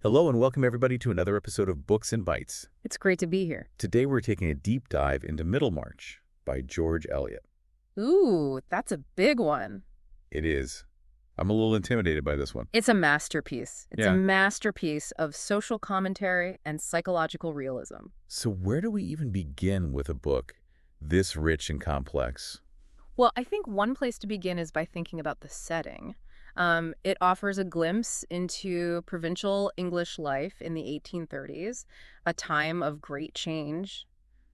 Hello and welcome everybody to another episode of Books and Bytes. It's great to be here. Today we're taking a deep dive into Middlemarch by George Eliot. Ooh, that's a big one. It is. I'm a little intimidated by this one. It's a masterpiece. It's Yeah. a masterpiece of social commentary and psychological realism. So where do we even begin with a book this rich and complex? Well, I think one place to begin is by thinking about the setting. It offers a glimpse into provincial English life in the 1830s, a time of great change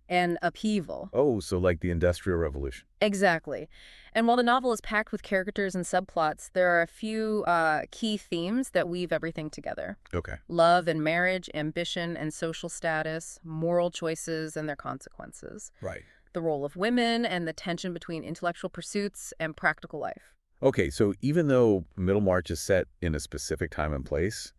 and upheaval. Oh, so like the Industrial Revolution. Exactly. And while the novel is packed with characters and subplots, there are a few key themes that weave everything together. Okay. Love and marriage, ambition and social status, moral choices and their consequences, Right. the role of women, and the tension between intellectual pursuits and practical life. Okay, so even though Middlemarch is set in a specific time and place,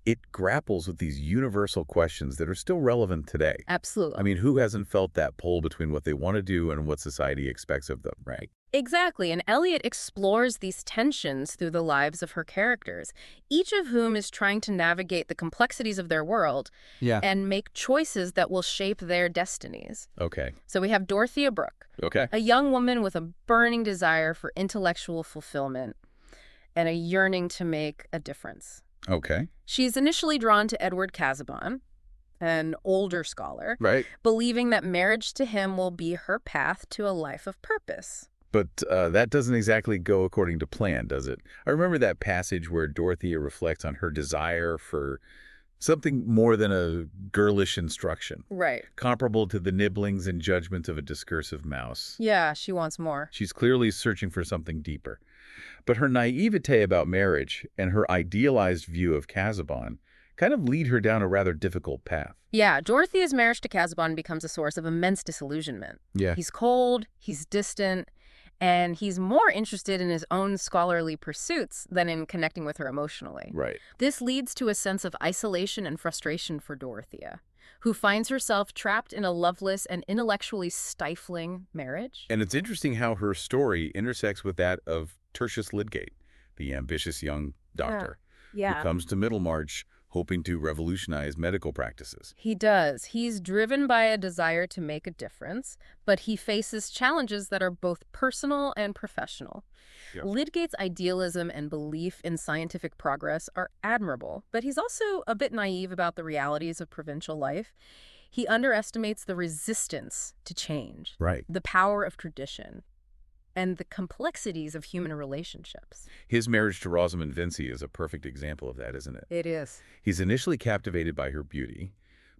it grapples with these universal questions that are still relevant today. Absolutely. I mean, who hasn't felt that pull between what they want to do and what society expects of them, right? Exactly, and Eliot explores these tensions through the lives of her characters, each of whom is trying to navigate the complexities of their world and make choices that will shape their destinies. Okay. So we have Dorothea Brooke, Okay. a young woman with a burning desire for intellectual fulfillment and a yearning to make a difference. Okay. She's initially drawn to Edward Casaubon, an older scholar, Right. believing that marriage to him will be her path to a life of purpose. But that doesn't exactly go according to plan, does it? I remember that passage where Dorothea reflects on her desire for something more than a girlish instruction, Right. comparable to the nibblings and judgments of a discursive mouse. Yeah, she wants more. She's clearly searching for something deeper. But her naivete about marriage and her idealized view of Casaubon kind of lead her down a rather difficult path. Yeah, Dorothea's marriage to Casaubon becomes a source of immense disillusionment. Yeah. He's cold, he's distant, and he's more interested in his own scholarly pursuits than in connecting with her emotionally. Right. This leads to a sense of isolation and frustration for Dorothea, who finds herself trapped in a loveless and intellectually stifling marriage. And it's interesting how her story intersects with that of Tertius Lydgate, the ambitious young doctor who comes to Middlemarch hoping to revolutionize medical practices. He does. He's driven by a desire to make a difference, but he faces challenges that are both personal and professional. Yeah. Lydgate's idealism and belief in scientific progress are admirable, but he's also a bit naive about the realities of provincial life. He underestimates the resistance to change, Right. the power of tradition, and the complexities of human relationships. His marriage to Rosamund Vincy is a perfect example of that, isn't it? It is. He's initially captivated by her beauty,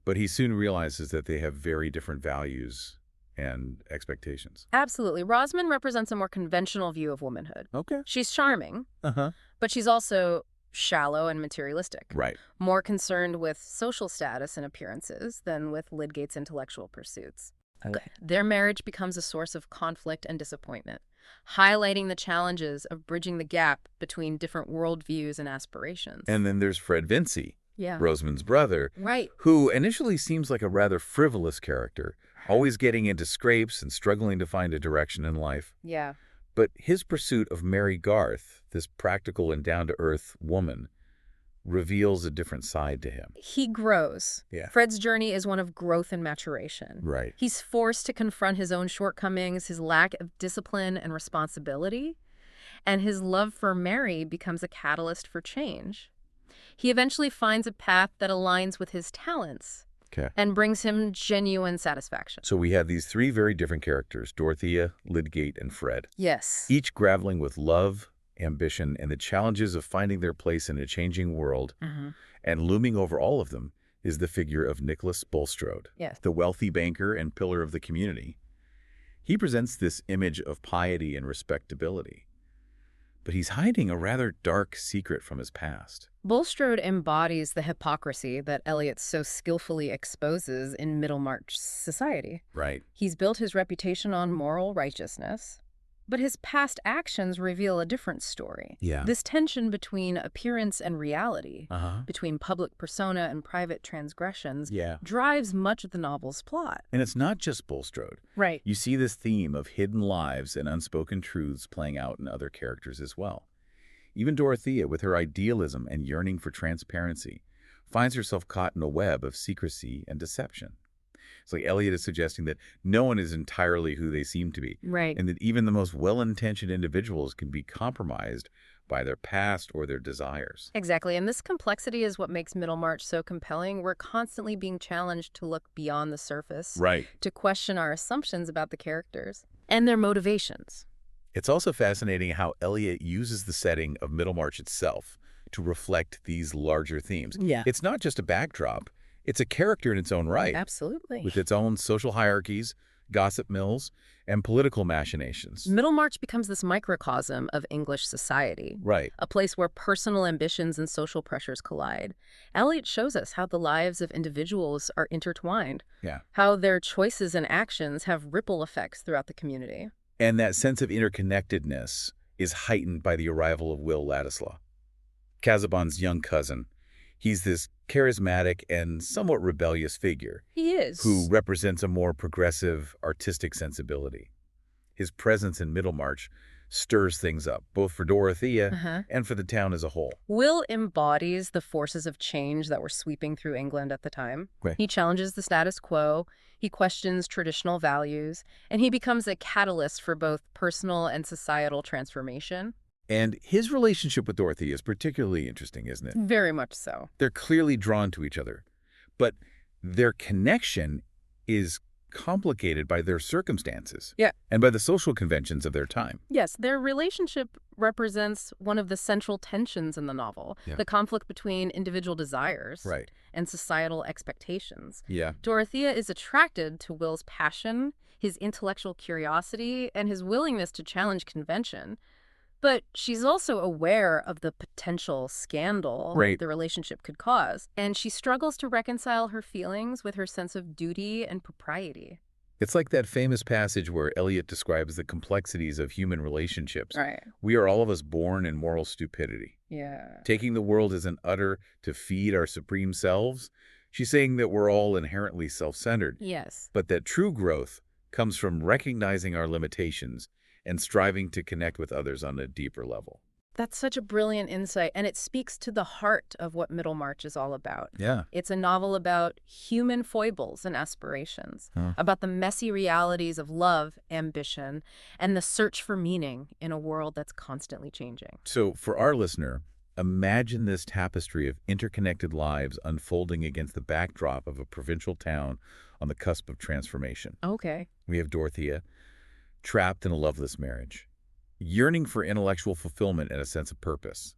but he soon realizes that they have very different values and expectations. Absolutely. Rosamund represents a more conventional view of womanhood. Okay. She's charming, Uh-huh. but she's also shallow and materialistic, Right. more concerned with social status and appearances than with Lydgate's intellectual pursuits. Their marriage becomes a source of conflict and disappointment, highlighting the challenges of bridging the gap between different worldviews and aspirations. And then there's Fred Vincy, Yeah. Rosamund's brother, Right. who initially seems like a rather frivolous character, always getting into scrapes and struggling to find a direction in life. Yeah. But his pursuit of Mary Garth, this practical and down-to-earth woman, reveals a different side to him. He grows. Yeah. Fred's journey is one of growth and maturation. Right. He's forced to confront his own shortcomings, his lack of discipline and responsibility, and his love for Mary becomes a catalyst for change. He eventually finds a path that aligns with his talents Okay. and brings him genuine satisfaction. So we have these three very different characters, Dorothea, Lydgate, and Fred, Yes. each grappling with love, ambition, and the challenges of finding their place in a changing world. And looming over all of them is the figure of Nicholas Bulstrode, Yes. the wealthy banker and pillar of the community. He presents this image of piety and respectability, but he's hiding a rather dark secret from his past. Bulstrode embodies the hypocrisy that Eliot so skillfully exposes in Middlemarch society. Right. He's built his reputation on moral righteousness, but his past actions reveal a different story. Yeah. This tension between appearance and reality, Uh-huh. between public persona and private transgressions, Yeah. drives much of the novel's plot. And it's not just Bulstrode. Right. You see this theme of hidden lives and unspoken truths playing out in other characters as well. Even Dorothea, with her idealism and yearning for transparency, finds herself caught in a web of secrecy and deception. It's like Eliot is suggesting that no one is entirely who they seem to be, Right. and that even the most well-intentioned individuals can be compromised by their past or their desires. Exactly. And this complexity is what makes Middlemarch so compelling. We're constantly being challenged to look beyond the surface, Right. to question our assumptions about the characters and their motivations. It's also fascinating how Eliot uses the setting of Middlemarch itself to reflect these larger themes. Yeah. It's not just a backdrop. It's a character in its own right, Absolutely. with its own social hierarchies, gossip mills, and political machinations. Middlemarch becomes this microcosm of English society, Right. a place where personal ambitions and social pressures collide. Eliot shows us how the lives of individuals are intertwined, Yeah. how their choices and actions have ripple effects throughout the community. And that sense of interconnectedness is heightened by the arrival of Will Ladislaw, Casaubon's young cousin. He's this charismatic and somewhat rebellious figure He is. who represents a more progressive artistic sensibility. His presence in Middlemarch stirs things up, both for Dorothea and for the town as a whole. Will embodies the forces of change that were sweeping through England at the time. Right. He challenges the status quo, he questions traditional values, and he becomes a catalyst for both personal and societal transformation. And his relationship with Dorothea is particularly interesting, isn't it? Very much so. They're clearly drawn to each other, but their connection is complicated by their circumstances and by the social conventions of their time. Yes, their relationship represents one of the central tensions in the novel, the conflict between individual desires and societal expectations. Yeah. Dorothea is attracted to Will's passion, his intellectual curiosity, and his willingness to challenge convention. But she's also aware of the potential scandal the relationship could cause, and she struggles to reconcile her feelings with her sense of duty and propriety. It's like that famous passage where Eliot describes the complexities of human relationships. Right. We are all of us born in moral stupidity. Yeah. Taking the world as an udder to feed our supreme selves, she's saying that we're all inherently self-centered. Yes. But that true growth comes from recognizing our limitations and striving to connect with others on a deeper level. That's such a brilliant insight, and it speaks to the heart of what Middlemarch is all about. Yeah. It's a novel about human foibles and aspirations, about the messy realities of love, ambition, and the search for meaning in a world that's constantly changing. So for our listener, imagine this tapestry of interconnected lives unfolding against the backdrop of a provincial town on the cusp of transformation. Okay. We have Dorothea, trapped in a loveless marriage, yearning for intellectual fulfillment and a sense of purpose.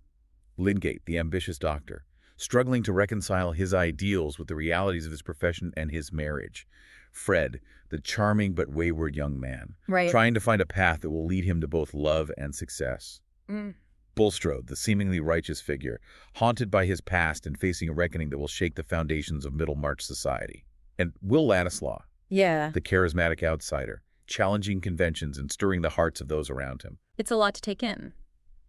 Lydgate, the ambitious doctor, struggling to reconcile his ideals with the realities of his profession and his marriage. Fred, the charming but wayward young man, trying to find a path that will lead him to both love and success. Bulstrode, the seemingly righteous figure, haunted by his past and facing a reckoning that will shake the foundations of Middlemarch society. And Will Ladislaw, the charismatic outsider, challenging conventions and stirring the hearts of those around him. It's a lot to take in.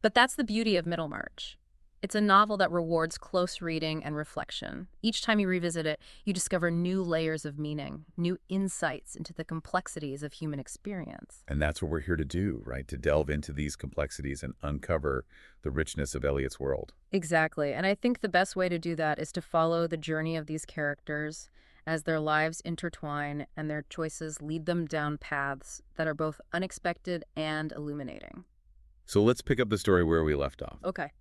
But that's the beauty of Middlemarch. It's a novel that rewards close reading and reflection. Each time you revisit it, you discover new layers of meaning, new insights into the complexities of human experience. And that's what we're here to do, right? To delve into these complexities and uncover the richness of Eliot's world. Exactly. And I think the best way to do that is to follow the journey of these characters as their lives intertwine and their choices lead them down paths that are both unexpected and illuminating. So let's pick up the story where we left off. Okay.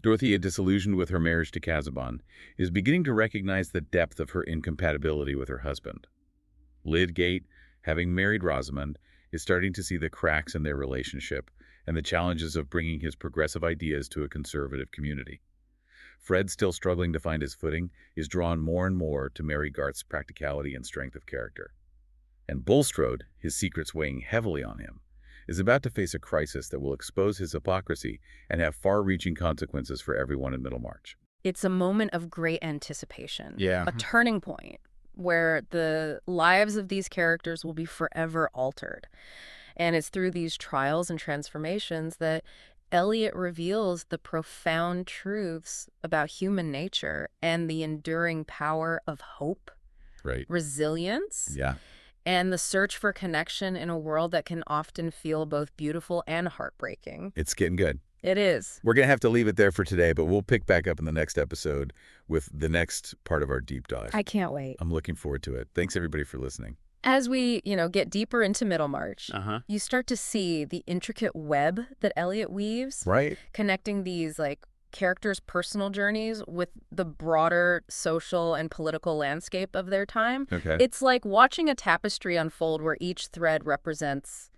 Dorothea, disillusioned with her marriage to Casaubon, is beginning to recognize the depth of her incompatibility with her husband. Lydgate, having married Rosamond, is starting to see the cracks in their relationship and the challenges of bringing his progressive ideas to a conservative community. Fred, still struggling to find his footing, is drawn more and more to Mary Garth's practicality and strength of character. And Bulstrode, his secrets weighing heavily on him, is about to face a crisis that will expose his hypocrisy and have far-reaching consequences for everyone in Middlemarch. It's a moment of great anticipation. Yeah. A turning point where the lives of these characters will be forever altered. And it's through these trials and transformations that Eliot reveals the profound truths about human nature and the enduring power of hope, resilience, and the search for connection in a world that can often feel both beautiful and heartbreaking. It's getting good. It is. We're going to have to leave it there for today, but we'll pick back up in the next episode with the next part of our deep dive. I can't wait. I'm looking forward to it. Thanks, everybody, for listening. As we, get deeper into Middlemarch, you start to see the intricate web that Eliot weaves, Right. connecting these, characters' personal journeys with the broader social and political landscape of their time. Okay. It's like watching a tapestry unfold where each thread represents,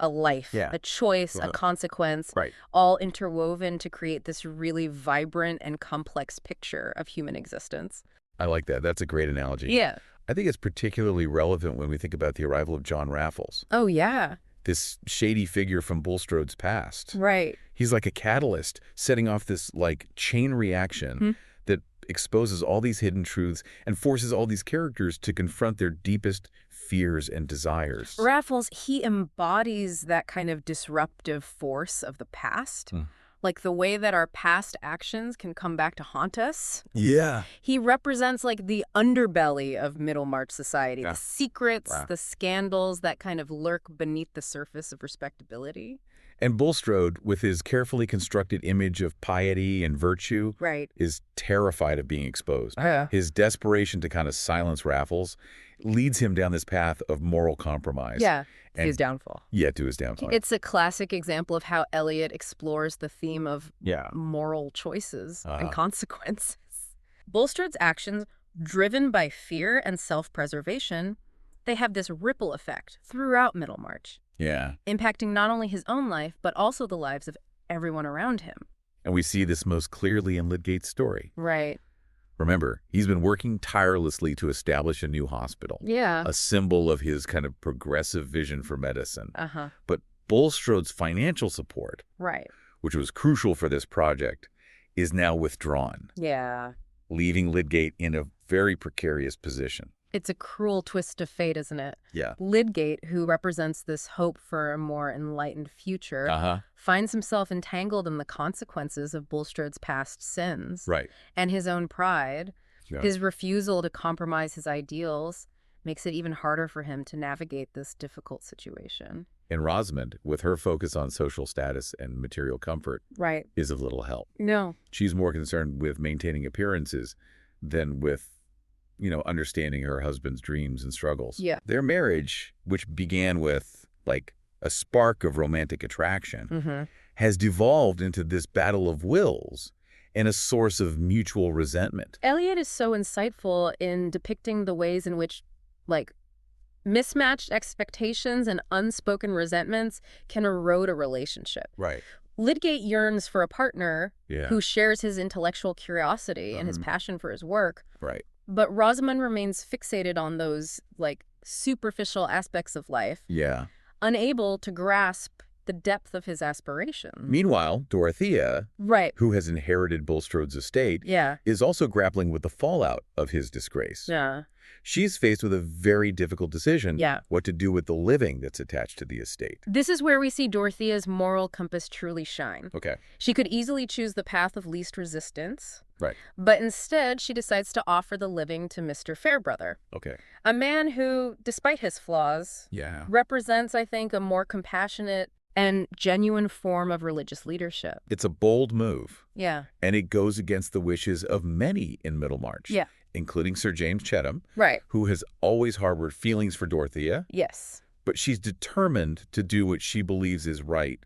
a life, a choice, a consequence, all interwoven to create this really vibrant and complex picture of human existence. I like that. That's a great analogy. Yeah. I think it's particularly relevant when we think about the arrival of John Raffles. Oh, yeah. This shady figure from Bulstrode's past. Right. He's like a catalyst, setting off this chain reaction that exposes all these hidden truths and forces all these characters to confront their deepest fears and desires. Raffles, he embodies that kind of disruptive force of the past. Like the way that our past actions can come back to haunt us. Yeah. He represents the underbelly of Middlemarch society, the secrets, the scandals that kind of lurk beneath the surface of respectability. And Bulstrode, with his carefully constructed image of piety and virtue, is terrified of being exposed. His desperation to kind of silence Raffles leads him down this path of moral compromise. Yeah. To his downfall. Yeah, to his downfall. It's a classic example of how Eliot explores the theme of moral choices and consequences. Bulstrode's actions, driven by fear and self-preservation, they have this ripple effect throughout Middlemarch. Yeah. Impacting not only his own life, but also the lives of everyone around him. And we see this most clearly in Lydgate's story. Right. Remember, he's been working tirelessly to establish a new hospital. Yeah. A symbol of his kind of progressive vision for medicine. But Bulstrode's financial support, which was crucial for this project, is now withdrawn. Yeah. Leaving Lydgate in a very precarious position. It's a cruel twist of fate, isn't it? Yeah. Lydgate, who represents this hope for a more enlightened future, finds himself entangled in the consequences of Bulstrode's past sins. Right. And his own pride. Yeah. His refusal to compromise his ideals makes it even harder for him to navigate this difficult situation. And Rosamond, with her focus on social status and material comfort, is of little help. No. She's more concerned with maintaining appearances than with understanding her husband's dreams and struggles. Yeah. Their marriage, which began with, a spark of romantic attraction, has devolved into this battle of wills and a source of mutual resentment. Eliot is so insightful in depicting the ways in which, mismatched expectations and unspoken resentments can erode a relationship. Right. Lydgate yearns for a partner Yeah. who shares his intellectual curiosity and his passion for his work. Right. But Rosamond remains fixated on those, superficial aspects of life, Yeah. unable to grasp the depth of his aspirations. Meanwhile, Dorothea, Right. who has inherited Bulstrode's estate, Yeah. is also grappling with the fallout of his disgrace. Yeah. She's faced with a very difficult decision, Yeah. what to do with the living that's attached to the estate. This is where we see Dorothea's moral compass truly shine. Okay. She could easily choose the path of least resistance, Right. but instead she decides to offer the living to Mr. Fairbrother, Okay. a man who, despite his flaws, Yeah. represents, I think, a more compassionate and genuine form of religious leadership. It's a bold move, Yeah. and it goes against the wishes of many in Middlemarch, Yeah. including Sir James Chettam, Right. who has always harbored feelings for Dorothea, Yes. but she's determined to do what she believes is right,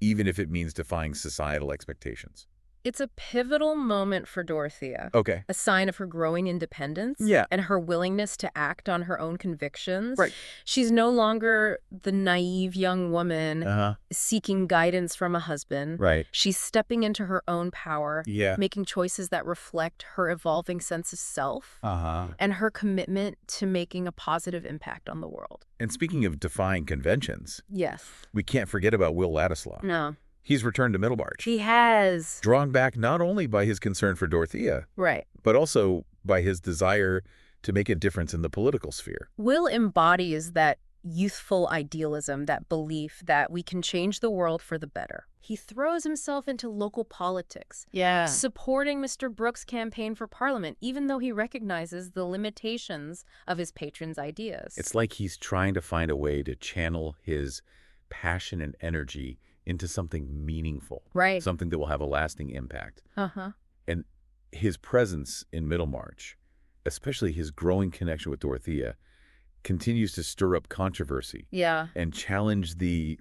even if it means defying societal expectations. It's a pivotal moment for Dorothea. Okay. A sign of her growing independence and her willingness to act on her own convictions. Right. She's no longer the naive young woman seeking guidance from a husband. Right. She's stepping into her own power, Yeah. making choices that reflect her evolving sense of self and her commitment to making a positive impact on the world. And speaking of defying conventions, Yes. we can't forget about Will Ladislaw. No. He's returned to Middlemarch, He has. drawn back not only by his concern for Dorothea, Right. but also by his desire to make a difference in the political sphere. Will embodies that youthful idealism, that belief that we can change the world for the better. He throws himself into local politics, supporting Mr. Brooke's campaign for Parliament, even though he recognizes the limitations of his patron's ideas. It's like he's trying to find a way to channel his passion and energy into something meaningful. Right. Something that will have a lasting impact. Uh-huh. And his presence in Middlemarch, especially his growing connection with Dorothea, continues to stir up controversy. Yeah. And challenge the,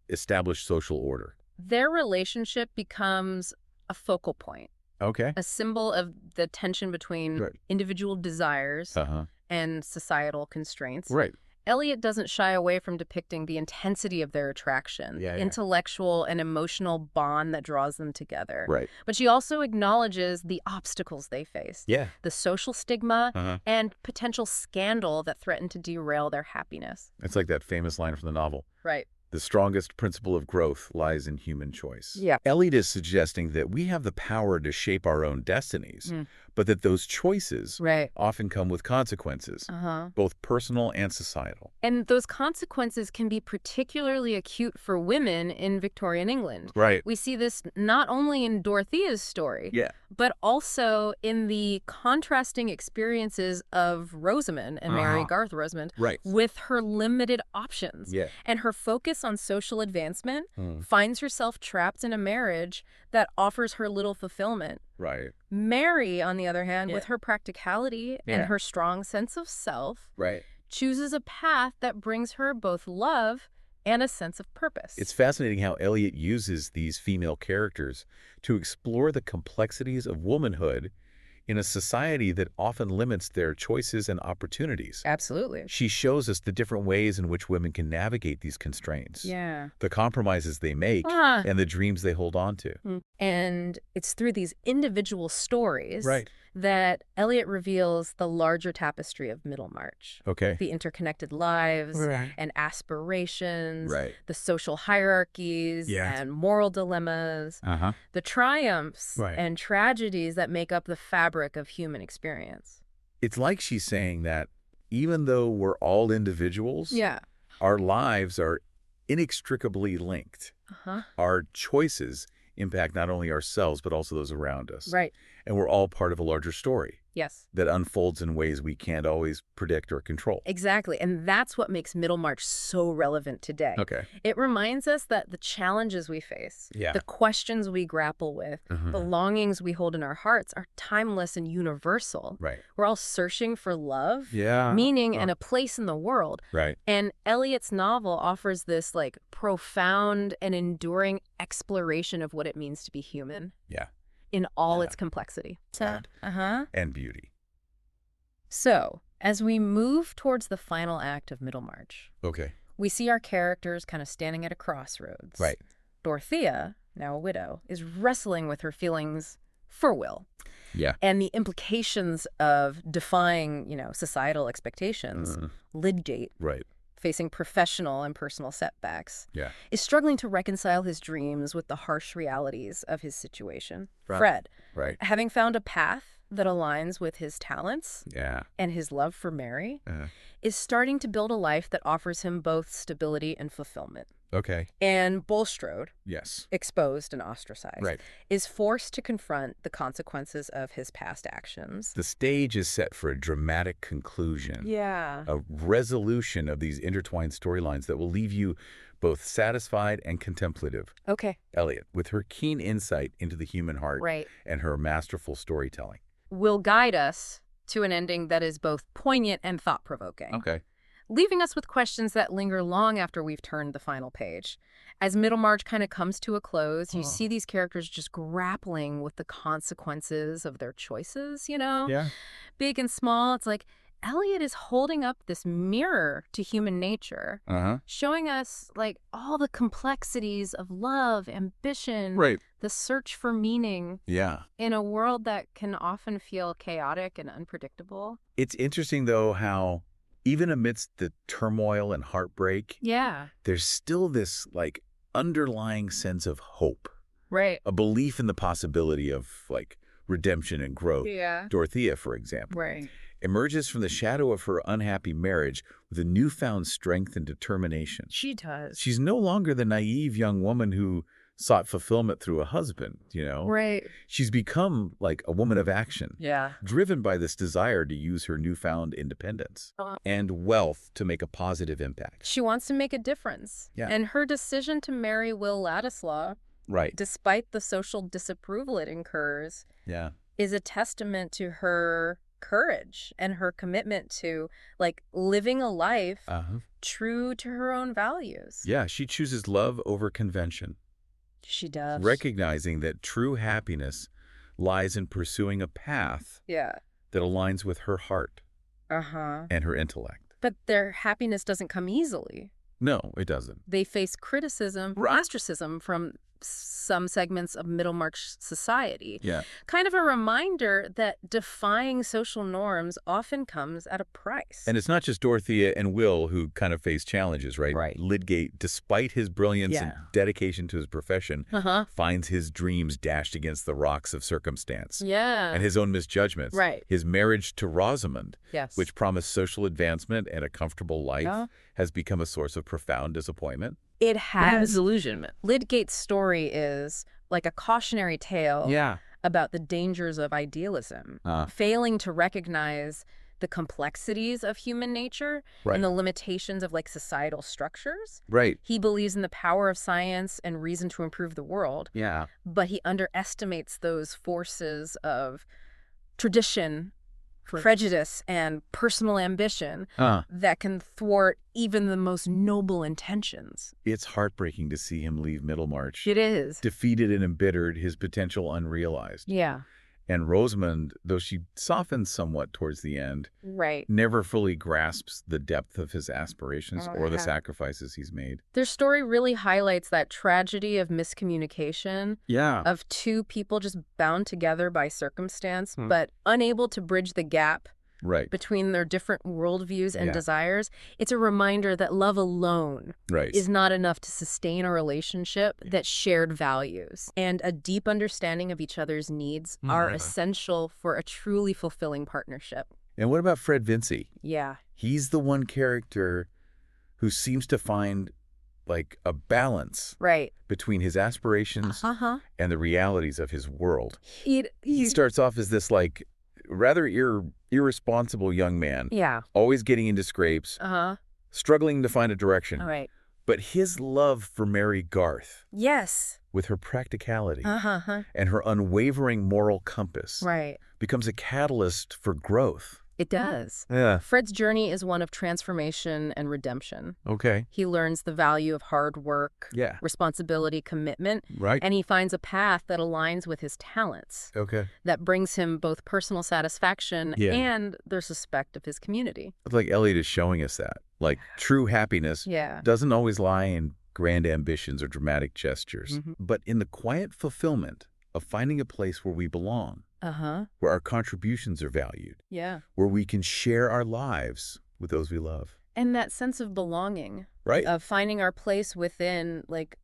established social order. Their relationship becomes a focal point, Okay. a symbol of the tension between Right. individual desires Uh-huh. and societal constraints. Right. Eliot doesn't shy away from depicting the intensity of their attraction, Yeah. intellectual and emotional bond that draws them together. Right. But she also acknowledges the obstacles they face, Yeah. the social stigma Uh-huh. and potential scandal that threaten to derail their happiness. It's like that famous line from the novel. Right. The strongest principle of growth lies in human choice. Yeah. Eliot is suggesting that we have the power to shape our own destinies, but that those choices Right. often come with consequences, both personal and societal. And those consequences can be particularly acute for women in Victorian England. Right. We see this not only in Dorothea's story, Yeah. but also in the contrasting experiences of Rosamond and Mary Garth Rosamond Right. with her limited options. Yeah. And her focus on social advancement finds herself trapped in a marriage that offers her little fulfillment. Right. Mary, on the other hand, with her practicality Yeah. and her strong sense of self, Right. chooses a path that brings her both love and a sense of purpose. It's fascinating how Eliot uses these female characters to explore the complexities of womanhood in a society that often limits their choices and opportunities. Absolutely. She shows us the different ways in which women can navigate these constraints, Yeah. the compromises they make, and the dreams they hold on to. And it's through these individual stories Right. that Eliot reveals the larger tapestry of Middlemarch. Okay. The interconnected lives Right. and aspirations, Right. the social hierarchies Yeah. and moral dilemmas, Uh-huh. the triumphs Right. and tragedies that make up the fabric of human experience. It's like she's saying that even though we're all individuals, Yeah. our lives are inextricably linked. Uh-huh. Our choices impact not only ourselves, but also those around us. Right. And we're all part of a larger story Yes. that unfolds in ways we can't always predict or control. Exactly. And that's what makes Middlemarch so relevant today. Okay. It reminds us that the challenges we face, Yeah. the questions we grapple with, the longings we hold in our hearts are timeless and universal. Right. We're all searching for love, Yeah. meaning, and a place in the world. Right. And Eliot's novel offers this profound and enduring exploration of what it means to be human Yeah. in all its complexity. Sad. And beauty. So, as we move towards the final act of Middlemarch, Okay. we see our characters kind of standing at a crossroads. Right. Dorothea, now a widow, is wrestling with her feelings for Will Yeah. and the implications of defying, societal expectations. Lydgate, Right. facing professional and personal setbacks, Yeah. is struggling to reconcile his dreams with the harsh realities of his situation. Right. Fred, Right. having found a path that aligns with his talents Yeah. and his love for Mary, Uh, is starting to build a life that offers him both stability and fulfillment. okay. And Bulstrode, Yes. exposed and ostracized, Right. is forced to confront the consequences of his past actions. The stage is set for a dramatic conclusion. Yeah. A resolution of these intertwined storylines that will leave you both satisfied and contemplative. Okay. Eliot, with her keen insight into the human heart Right. and her masterful storytelling. Will guide us to an ending that is both poignant and thought-provoking. Okay. Leaving us with questions that linger long after we've turned the final page. As Middlemarch kind of comes to a close, you see these characters just grappling with the consequences of their choices, Yeah. big and small. It's like Eliot is holding up this mirror to human nature, Uh-huh. showing us all the complexities of love, ambition, Right. the search for meaning Yeah. in a world that can often feel chaotic and unpredictable. It's interesting, though, how even amidst the turmoil and heartbreak, Yeah. there's still this, underlying sense of hope, Right. a belief in the possibility of, redemption and growth. Yeah. Dorothea, for example, Right. emerges from the shadow of her unhappy marriage with a newfound strength and determination. She does. She's no longer the naive young woman who sought fulfillment through a husband, Right. She's become like a woman of action, Yeah. driven by this desire to use her newfound independence and wealth to make a positive impact. She wants to make a difference. Yeah. And her decision to marry Will Ladislaw, Right. despite the social disapproval it incurs, Yeah. is a testament to her courage and her commitment to, like, living a life true to her own values. Yeah, she chooses love over convention, She does. recognizing that true happiness lies in pursuing a path Yeah. that aligns with her heart and her intellect. But their happiness doesn't come easily. No, it doesn't. They face criticism, ostracism from some segments of Middlemarch society. Yeah. Kind of a reminder that defying social norms often comes at a price. And it's not just Dorothea and Will who kind of face challenges, right? Right. Lydgate, despite his brilliance and dedication to his profession, finds his dreams dashed against the rocks of circumstance. Yeah. And his own misjudgments. Right. His marriage to Rosamond, Yes. which promised social advancement and a comfortable life, has become a source of profound disappointment. It has disillusionment. Lydgate's story is like a cautionary tale about the dangers of idealism, failing to recognize the complexities of human nature and the limitations of, like, societal structures. Right. He believes in the power of science and reason to improve the world, but he underestimates those forces of tradition, prejudice, and personal ambition that can thwart even the most noble intentions. It's heartbreaking to see him leave Middlemarch. It is. Defeated and embittered, his potential unrealized. Yeah. And Rosamond, though she softens somewhat towards the end, Right. never fully grasps the depth of his aspirations or the sacrifices he's made. Their story really highlights that tragedy of miscommunication, Yeah. of two people just bound together by circumstance, but unable to bridge the gap Right. between their different worldviews and desires. It's a reminder that love alone is not enough to sustain a relationship, that shared values and a deep understanding of each other's needs are essential for a truly fulfilling partnership. And what about Fred Vincy? Yeah. He's the one character who seems to find like a balance between his aspirations and the realities of his world. He starts off as this like rather irresponsible young man, always getting into scrapes, struggling to find a direction. But his love for Mary Garth, with her practicality and her unwavering moral compass, becomes a catalyst for growth. It does. Yeah. Fred's journey is one of transformation and redemption. Okay. He learns the value of hard work, responsibility, commitment, and he finds a path that aligns with his talents. Okay. That brings him both personal satisfaction and the respect of his community. It's like Eliot is showing us that. Like, true happiness doesn't always lie in grand ambitions or dramatic gestures, but in the quiet fulfillment of finding a place where we belong. Where our contributions are valued. Where we can share our lives with those we love. And that sense of belonging. Right. Of finding our place within, like,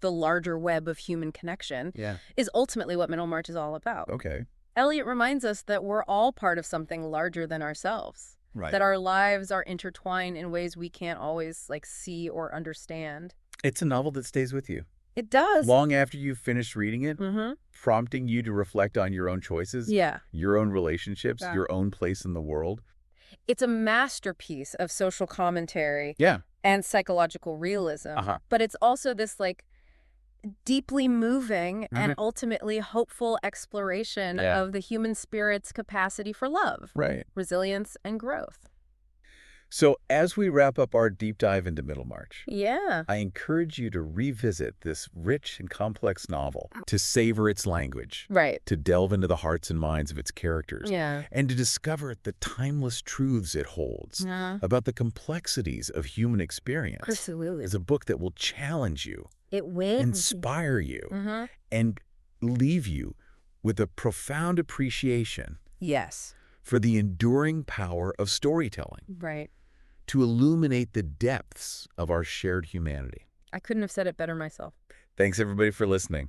the larger web of human connection is ultimately what Middlemarch is all about. Okay. Eliot reminds us that we're all part of something larger than ourselves. That our lives are intertwined in ways we can't always, like, see or understand. It's a novel that stays with you. It does. Long after you've finished reading it, prompting you to reflect on your own choices, your own relationships, your own place in the world. It's a masterpiece of social commentary and psychological realism. But it's also this, like, deeply moving and ultimately hopeful exploration of the human spirit's capacity for love, resilience, and growth. So as we wrap up our deep dive into Middlemarch, I encourage you to revisit this rich and complex novel, to savor its language, to delve into the hearts and minds of its characters, and to discover the timeless truths it holds about the complexities of human experience. Absolutely. It's a book that will challenge you, it will inspire you, and leave you with a profound appreciation for the enduring power of storytelling. To illuminate the depths of our shared humanity. I couldn't have said it better myself. Thanks, everybody, for listening.